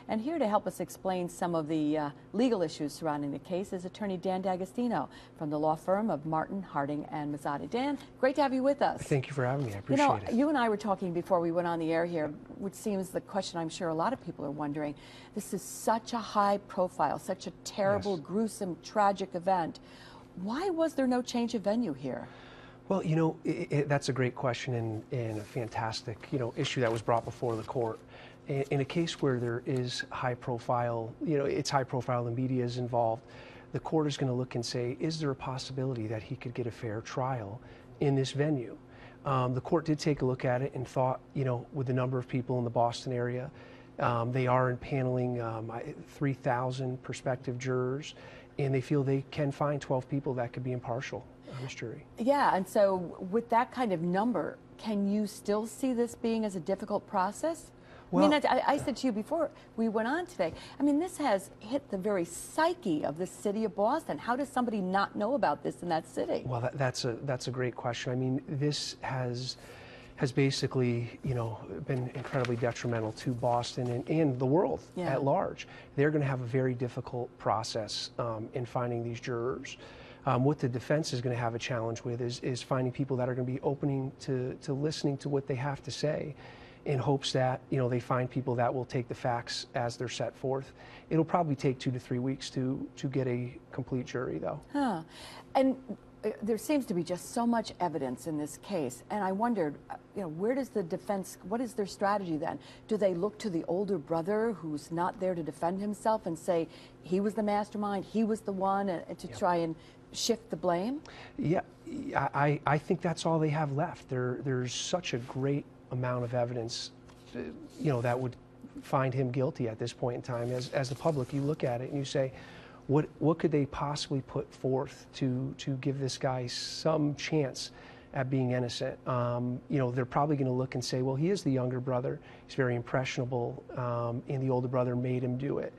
And here to help us explain some of the legal issues surrounding the case is attorney Dan D'Agostino from the law firm of Martin, Harding, and Mazzotti. Dan, great to have you with us. Thank you for having me. I appreciate it. You and I were talking before we went on the air here, which seems the question I'm sure a lot of people are wondering. This is such a high profile, such a terrible, gruesome, tragic event. Why was there no change of venue here? Well, that's a great question and a fantastic, issue that was brought before the court. In a case where there is high profile, it's high profile, the media is involved, the court is going to look and say, is there a possibility that he could get a fair trial in this venue? The court did take a look at it and thought, with the number of people in the Boston area, they are impaneling 3,000 prospective jurors, and they feel they can find 12 people that could be impartial on this jury. Yeah, and so with that kind of number, can you still see this being as a difficult process? Well, I said to you before we went on today, this has hit the very psyche of the city of Boston. How does somebody not know about this in that city? Well, that's a great question. This has basically, been incredibly detrimental to Boston and the world at large. They're going to have a very difficult process in finding these jurors. What the defense is going to have a challenge with is finding people that are going to be opening to listening to what they have to say, in hopes that they find people that will take the facts as they're set forth. It'll probably take 2 to 3 weeks to get a complete jury, though. Huh. And there seems to be just so much evidence in this case, and I wondered, where does the defense, what is their strategy then? Do they look to the older brother who's not there to defend himself and say he was the mastermind, he was the one, to try and shift the blame? Yeah, I think that's all they have left. There's such a great amount of evidence, that would find him guilty at this point in time. As the public, you look at it and you say, what could they possibly put forth to give this guy some chance at being innocent? They're probably going to look and say, well, he is the younger brother. He's very impressionable, and the older brother made him do it.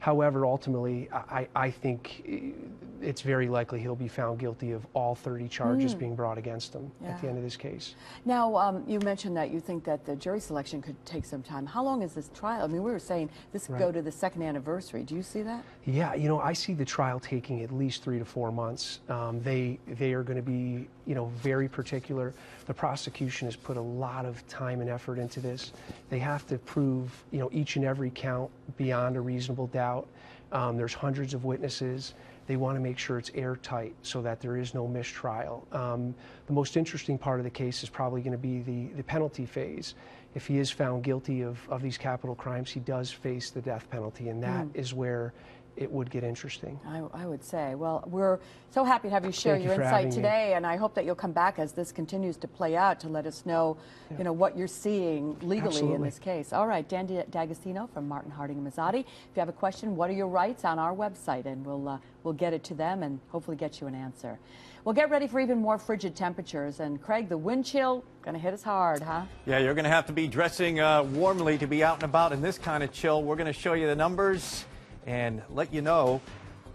However, ultimately, I think it's very likely he'll be found guilty of all 30 charges being brought against him at the end of this case. Now, you mentioned that you think that the jury selection could take some time. How long is this trial? We were saying this could go to the 2nd anniversary. Do you see that? Yeah, I see the trial taking at least 3 to 4 months. They are going to be, very particular. The prosecution has put a lot of time and effort into this. They have to prove, each and every count beyond a reasonable doubt. There's hundreds of witnesses. They want to make sure it's airtight so that there is no mistrial. The most interesting part of the case is probably going to be the penalty phase. If he is found guilty of these capital crimes, he does face the death penalty, and that is where it would get interesting. I would say. Well, we're so happy to have you share your insight today, and I hope that you'll come back as this continues to play out to let us know, what you're seeing legally in this case. All right, Dan D'Agostino from Martin, Harding, and Mazzotti. If you have a question, what are your rights, on our website, and we'll get it to them and hopefully get you an answer. We'll get ready for even more frigid temperatures, and Craig, the wind chill going to hit us hard, huh? Yeah, you're going to have to be dressing warmly to be out and about in this kind of chill. We're going to show you the numbers and let you know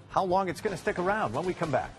how long it's going to stick around when we come back.